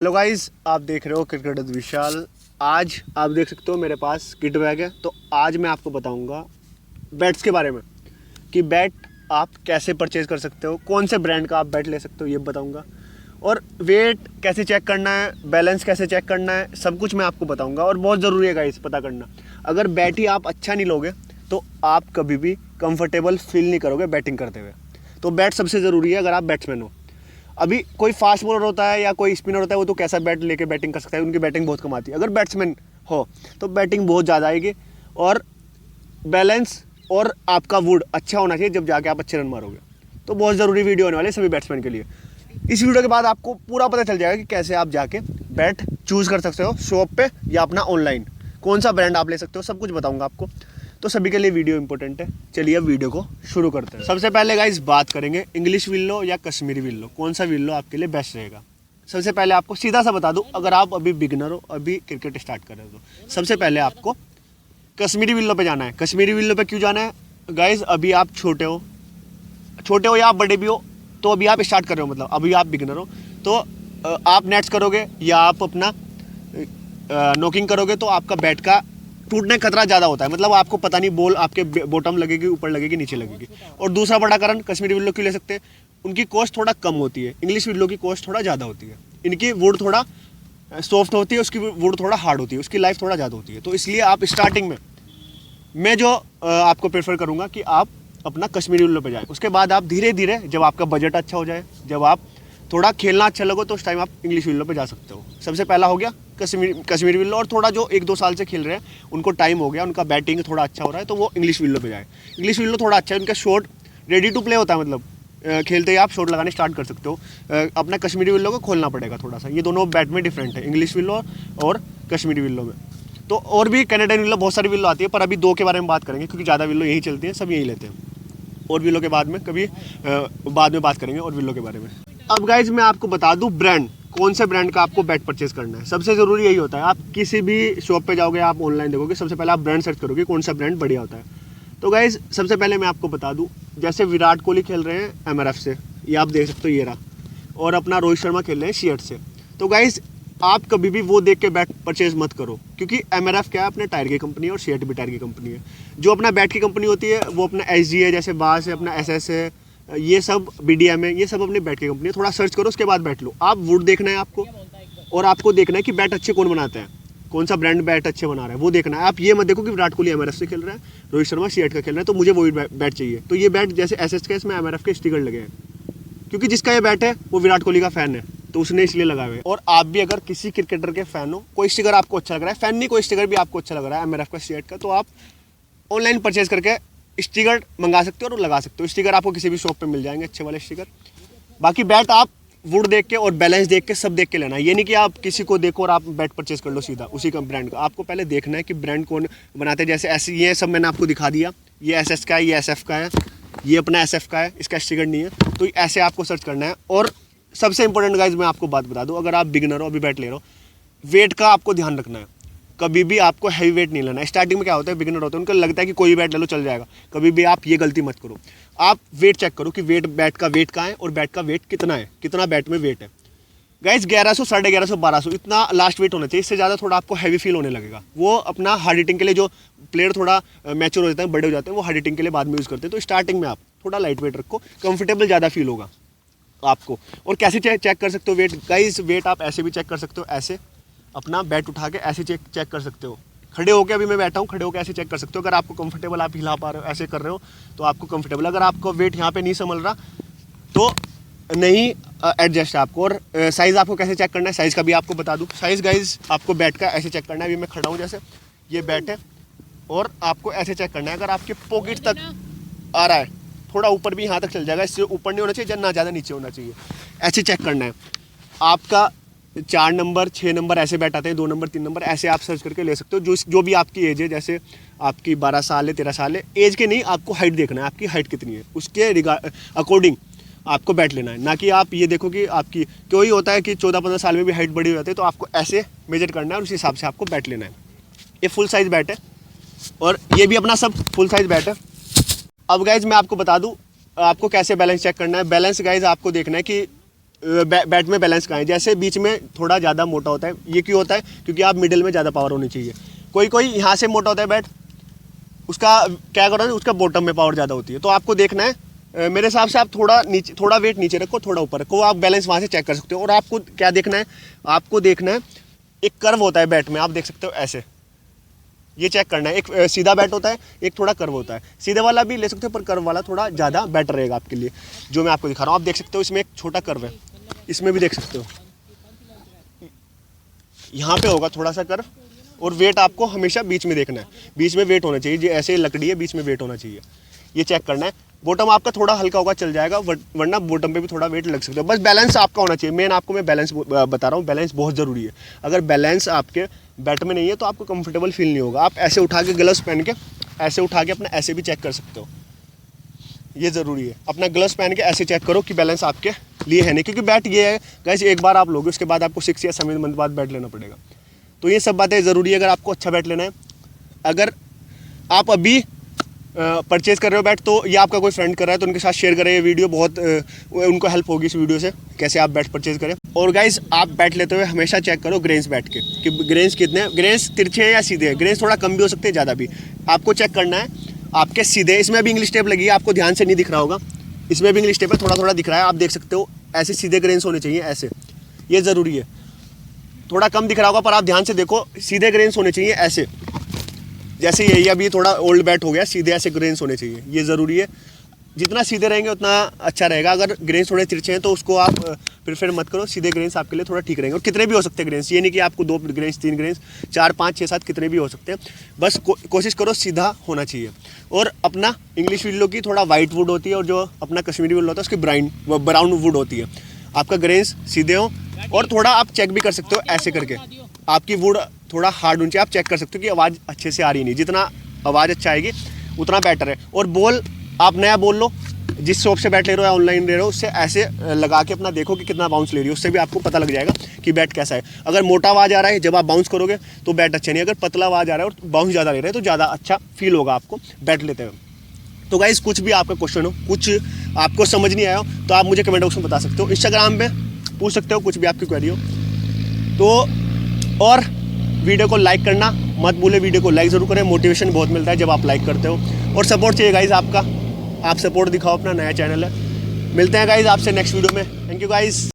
Hello guys, आप देख रहे हो क्रिकेट विद विशाल। आज आप देख सकते हो मेरे पास किट बैग है। तो आज मैं आपको बताऊंगा बैट्स के बारे में कि बैट आप कैसे परचेज कर सकते हो, कौन से ब्रांड का आप बैट ले सकते हो ये बताऊंगा, और वेट कैसे चेक करना है, बैलेंस कैसे चेक करना है, सब कुछ मैं आपको बताऊंगा। और बहुत ज़रूरी है गाइस पता करना, अगर बैट ही आप अच्छा नहीं लोगे तो आप कभी भी कंफर्टेबल फील नहीं करोगे बैटिंग करते हुए। तो बैट सबसे ज़रूरी है अगर आप बैट्समैन हो। अभी कोई फास्ट बॉलर होता है या कोई स्पिनर होता है, वो तो कैसा बैट लेके बैटिंग कर सकता है, उनकी बैटिंग बहुत कम आती है। अगर बैट्समैन हो तो बैटिंग बहुत ज़्यादा आएगी, और बैलेंस और आपका वुड अच्छा होना चाहिए जब जाके आप अच्छे रन मारोगे। तो बहुत ज़रूरी वीडियो होने वाली है सभी बैट्समैन के लिए। इस वीडियो के बाद आपको पूरा पता चल जाएगा कि कैसे आप जाके बैट चूज़ कर सकते हो शॉप पे या अपना ऑनलाइन, कौन सा ब्रांड आप ले सकते हो, सब कुछ बताऊंगा आपको। तो सभी के लिए वीडियो इंपॉर्टेंट है। चलिए अब वीडियो को शुरू करते हैं। सबसे पहले गाइस बात करेंगे इंग्लिश विल्लो या कश्मीरी विल्लो, कौन सा विल्लो आपके लिए बेस्ट रहेगा। सबसे पहले आपको सीधा सा बता दूं, अगर आप अभी बिगिनर हो, अभी क्रिकेट स्टार्ट कर रहे हो, तो सबसे पहले आपको कश्मीरी विल्लो पे जाना है। कश्मीरी विल्लो पे क्यों जाना है गाइस? अभी आप छोटे हो या आप बड़े भी हो, तो अभी आप स्टार्ट कर रहे हो, मतलब अभी आप बिगिनर हो, तो आप नेट्स करोगे या आप अपना नॉकिंग करोगे तो आपका बैट का टूटने का खतरा ज़्यादा होता है। मतलब आपको पता नहीं बॉल आपके बॉटम लगेगी, ऊपर लगेगी, नीचे लगेगी। और दूसरा बड़ा कारण कश्मीरी विल्लो क्यों ले सकते हैं, उनकी कॉस्ट थोड़ा कम होती है। इंग्लिश विल्लो की कॉस्ट थोड़ा ज़्यादा होती है। इनकी वुड थोड़ा सॉफ्ट होती है, उसकी वुड थोड़ा हार्ड होती है, उसकी लाइफ थोड़ा ज़्यादा होती है। तो इसलिए आप स्टार्टिंग में मैं जो आपको प्रेफर करूँगा कि आप अपना कश्मीरी विल्लो पे जाएं। उसके बाद आप धीरे धीरे, जब आपका बजट अच्छा हो जाए, जब आप थोड़ा खेलना अच्छा लगो, तो उस टाइम आप इंग्लिश विल्लो पे जा सकते हो। सबसे पहला हो गया कश्मीरी विल्लो। और थोड़ा जो 1-2 साल से खेल रहे हैं, उनको टाइम हो गया, उनका बैटिंग थोड़ा अच्छा हो रहा है, तो वो इंग्लिश विल्लो पे जाए। इंग्लिश विल्लो थोड़ा अच्छा है, उनका शॉट रेडी टू प्ले होता है, मतलब खेलते ही आप शॉट लगाने स्टार्ट कर सकते हो। अपना कश्मीरी विल्लो को खोलना पड़ेगा थोड़ा सा। ये दोनों बैट में डिफरेंट है, इंग्लिश विल्लो और कश्मीरी विल्लो में। तो और भी कैनेडियन विल्लो, बहुत सारी विल्लो आती है, पर अभी 2 के बारे में बात करेंगे क्योंकि ज़्यादा विल्लो यही चलती है, सब यही लेते हैं। और विल्लो के बाद में कभी बाद में बात करेंगे और विल्लो के बारे में। अब गाइज मैं आपको बता दूं ब्रांड, कौन से ब्रांड का आपको बैट परचेज करना है। सबसे ज़रूरी यही होता है, आप किसी भी शॉप पे जाओगे, आप ऑनलाइन देखोगे, सबसे पहले आप ब्रांड सर्च करोगे कौन सा ब्रांड बढ़िया होता है। तो गाइज सबसे पहले मैं आपको बता दूं, जैसे विराट कोहली खेल रहे हैं एमआरएफ से, ये आप देख सकते हो, ये रहा। और अपना रोहित शर्मा खेल रहे हैं सीएट से। तो गाइज आप कभी भी वो देख के बैट परचेज मत करो, क्योंकि एमआरएफ क्या है, अपने टायर की कंपनी है, और सीएट भी टायर की कंपनी है। जो अपना बैट की कंपनी होती है वो अपना एसजी है, जैसे बास है, अपना एसएस है, ये सब बीडीएम है, ये सब अपने बैट की कंपनी है। थोड़ा सर्च करो, उसके बाद बैट लो। आप वुड देखना है आपको, और आपको देखना है कि बैट अच्छे कौन बनाता है, कौन सा ब्रांड बैट अच्छे बना रहा है, वो देखना है। आप ये मत देखो कि विराट कोहली एमआरएफ से खेल रहा है, रोहित शर्मा सीएट का खेल रहा है, तो मुझे वही बैट चाहिए। तो ये बैट जैसे एसएस का, इसमें एमआरएफ के स्टिकर लगे हैं, क्योंकि जिसका ये बैट है वो विराट कोहली का फैन है, तो उसने इसलिए लगाए हुए। और आप भी अगर किसी क्रिकेटर के फैन हो, कोई स्टिकर आपको अच्छा लग रहा है, फैन नहीं, कोई स्टिकर भी आपको अच्छा लग रहा है एमआरएफ का, सीएट का, तो आप ऑनलाइन परचेज करके स्टिकर मंगा सकते हो और लगा सकते हो। स्टिकर आपको किसी भी शॉप पे मिल जाएंगे, अच्छे वाले स्टिकर। बाकी बैट आप वुड देख के और बैलेंस देख के सब देख के लेना है। ये नहीं कि आप किसी को देखो और आप बैट परचेज कर लो सीधा उसी का ब्रांड का। आपको पहले देखना है कि ब्रांड कौन बनाते हैं। जैसे ऐसे ये सब मैंने आपको दिखा दिया, ये एसएस का है, ये एसएफ का है, ये अपना एसएफ का है, इसका स्टिकर नहीं है। तो ऐसे आपको सर्च करना है। और सबसे इंपॉर्टेंट गाइज मैं आपको बात बता दूं, अगर आप बिगिनर हो, अभी बैट ले रहे हो, वेट का आपको ध्यान रखना है। कभी भी आपको हैवी वेट नहीं लेना है। स्टार्टिंग में क्या होता है, बिगिनर होते हैं, उनको लगता है कि कोई भी बैट ले लो चल जाएगा। कभी भी आप ये गलती मत करो। आप वेट चेक करो कि बैट का वेट कहाँ है और बैट का वेट कितना है, कितना बैट में वेट है। गाइज 1100, 1150, 1200 इतना लास्ट वेट होना चाहिए। इससे ज़्यादा थोड़ा आपको हैवी फील होने लगेगा। वो अपना हार्ड हिटिंग के लिए, जो प्लेयर थोड़ा मैच्योर हो जाते हैं, बड़े हो जाते हैं, वो हार्ड हिटिंग के लिए बाद में यूज़ करते हैं। तो स्टार्टिंग में आप थोड़ा लाइट वेट रखो, कंफर्टेबल ज़्यादा फील होगा आपको। और कैसे चेक कर सकते हो वेट गाइज? वेट आप ऐसे भी चेक कर सकते हो, ऐसे अपना बैट उठा के ऐसे चेक कर सकते हो। खड़े होकर, अभी मैं बैठा हूँ, खड़े होकर ऐसे चेक कर सकते हो। अगर आपको कंफर्टेबल, आप हिला पा रहे हो, ऐसे कर रहे हो, तो आपको कंफर्टेबल। अगर आपको वेट यहाँ पे नहीं संभल रहा तो नहीं एडजस्ट है आपको। और साइज़ आपको कैसे चेक करना है, साइज़ का भी आपको बता दूँ। साइज़ गाइज आपको बैट का ऐसे चेक करना है। अभी मैं खड़ा हूँ, जैसे ये बैट है, और आपको ऐसे चेक करना है। अगर आपके पॉकेट तक आ रहा है, थोड़ा ऊपर भी यहाँ तक चल जाएगा, इससे ऊपर नहीं होना चाहिए, ना ज़्यादा नीचे होना चाहिए, ऐसे चेक करना है। आपका 4 नंबर, 6 नंबर ऐसे बैट आते हैं, 2 नंबर, 3 नंबर, ऐसे आप सर्च करके ले सकते हो। जो भी आपकी एज है, जैसे आपकी 12 साल है, 13 साल है, एज के नहीं, आपको हाइट देखना है, आपकी हाइट कितनी है, उसके अकॉर्डिंग आपको बैट लेना है। ना कि आप ये देखो कि आपकी, कोई होता है कि 14-15 साल में भी हाइट बड़ी हो जाती है, तो आपको ऐसे मेजर करना है और उस हिसाब से आपको बैट लेना है। ये फुल साइज़ बैट है, और ये भी अपना सब फुल साइज़ बैट है। अब गाइज मैं आपको बता दूँ आपको कैसे बैलेंस चेक करना है। बैलेंस गाइज आपको देखना है कि बैट में बैलेंस कहाँ है। जैसे बीच में थोड़ा ज़्यादा मोटा होता है, ये क्यों होता है, क्योंकि आप मिडिल में ज़्यादा पावर होनी चाहिए। कोई यहाँ से मोटा होता है बैट, उसका क्या करो ना, उसका बॉटम में पावर ज़्यादा होती है। तो आपको देखना है, मेरे हिसाब से आप थोड़ा नीचे, थोड़ा वेट नीचे रखो, थोड़ा ऊपर रखो, आप बैलेंस वहाँ से चेक कर सकते हो। और आपको क्या देखना है, आपको देखना है एक कर्व होता है बैट में, आप देख सकते हो ऐसे, ये चेक करना है। एक सीधा बैट होता है, एक थोड़ा कर्व होता है। सीधे वाला भी ले सकते हो, पर कर्व वाला थोड़ा ज़्यादा बेटर रहेगा आपके लिए, जो मैं आपको दिखा रहा हूँ। आप देख सकते हो इसमें एक छोटा कर्व है, इसमें भी देख सकते हो, यहाँ पे होगा थोड़ा सा कर्व। और वेट आपको हमेशा बीच में देखना है, बीच में वेट होना चाहिए। जो ऐसे लकड़ी है, बीच में वेट होना चाहिए, ये चेक करना है। बॉटम आपका थोड़ा हल्का होगा, चल जाएगा, वरना बॉटम पे भी थोड़ा वेट लग सकता है। बस बैलेंस आपका होना चाहिए। मेन आपको मैं बैलेंस बता रहा हूँ, बैलेंस बहुत ज़रूरी है। अगर बैलेंस आपके बैट में नहीं है तो आपको कंफर्टेबल फील नहीं होगा। आप ऐसे उठा के ग्लव्स पहन के, ऐसे उठा के अपना ऐसे भी चेक कर सकते हो, ये ज़रूरी है। अपना ग्लव्स पहन के ऐसे चेक करो कि बैलेंस आपके लिए है नहीं, क्योंकि बैट ये है गाइस, एक बार आप लोगे उसके बाद आपको 6 या 7 मंथ बाद बैट लेना पड़ेगा। तो ये सब बातें ज़रूरी है अगर आपको अच्छा बैट लेना है। अगर आप अभी परचेज कर रहे हो बैट, तो ये आपका कोई फ्रेंड कर रहा है तो उनके साथ शेयर करें ये वीडियो, बहुत उनको हेल्प होगी इस वीडियो से, कैसे आप बैट परचेज करें। और गाइस, आप बैट लेते हुए हमेशा चेक करो ग्रेन्स बैट के, कि ग्रेन्स कितने, ग्रेन्स तिरछे हैं या सीधे हैं। ग्रेन्स थोड़ा कम भी हो सकते हैं, ज़्यादा भी। आपको चेक करना है आपके सीधे। इसमें भी इंग्लिश टेप लगी है, आपको ध्यान से नहीं दिख रहा होगा, इसमें भी इंग्लिश टेप है, थोड़ा थोड़ा दिख रहा है, आप देख सकते हो। ऐसे सीधे ग्रेन्स होने चाहिए, ऐसे, ये ज़रूरी है। थोड़ा कम दिख रहा होगा पर आप ध्यान से देखो, सीधे ग्रेन्स होने चाहिए ऐसे। जैसे यही अभी थोड़ा ओल्ड बैट हो गया, सीधे ऐसे ग्रेन्स होने चाहिए, ये ज़रूरी है। जितना सीधे रहेंगे उतना अच्छा रहेगा। अगर ग्रेन्स थोड़े तिरछे हैं तो उसको आप प्रेफर मत करो, सीधे ग्रेन्स आपके लिए थोड़ा ठीक रहेंगे। और कितने भी हो सकते हैं ग्रेन्स, ये नहीं कि आपको 2 ग्रेन्स 3 ग्रेन्स 4 5 6 7 कितने भी हो सकते हैं। बस कोशिश करो सीधा होना चाहिए। और अपना इंग्लिश विलो की थोड़ा वाइट वुड होती है, और जो अपना कश्मीरी विलो होता है उसकी ब्राउन वुड होती है। आपका ग्रेन्स सीधे हो, और थोड़ा आप चेक भी कर सकते हो ऐसे करके, आपकी वुड थोड़ा हार्ड होनी चाहिए। आप चेक कर सकते हो कि आवाज़ अच्छे से आ रही नहीं, जितना आवाज़ अच्छा आएगी उतना बेटर है। और बॉल आप नया बॉल लो, जिस शॉप से बैट ले रहे हो या ऑनलाइन ले रहे हो, उससे ऐसे लगा के अपना देखो कि कितना बाउंस ले रही है, उससे भी आपको पता लग जाएगा कि बैट कैसा है। अगर मोटा आवाज़ आ रहा है जब आप बाउंस करोगे तो बैट अच्छा नहीं है। अगर पतला आवाज़ आ रहा है और बाउंस ज़्यादा ले रहे हैं तो ज़्यादा अच्छा फील होगा आपको बैट लेते हुए। तो गाइस, कुछ भी आपका क्वेश्चन हो, कुछ आपको समझ नहीं आया हो, तो आप मुझे कमेंट बॉक्स में बता सकते हो, इंस्टाग्राम पे पूछ सकते हो, कुछ भी आपकी क्वेरी हो तो। और वीडियो को लाइक करना मत भूले, वीडियो को लाइक ज़रूर करें, मोटिवेशन बहुत मिलता है जब आप लाइक करते हो। और सपोर्ट चाहिए गाइस आपका, आप सपोर्ट दिखाओ, अपना नया चैनल है। मिलते हैं गाइस आपसे नेक्स्ट वीडियो में। Thank you guys.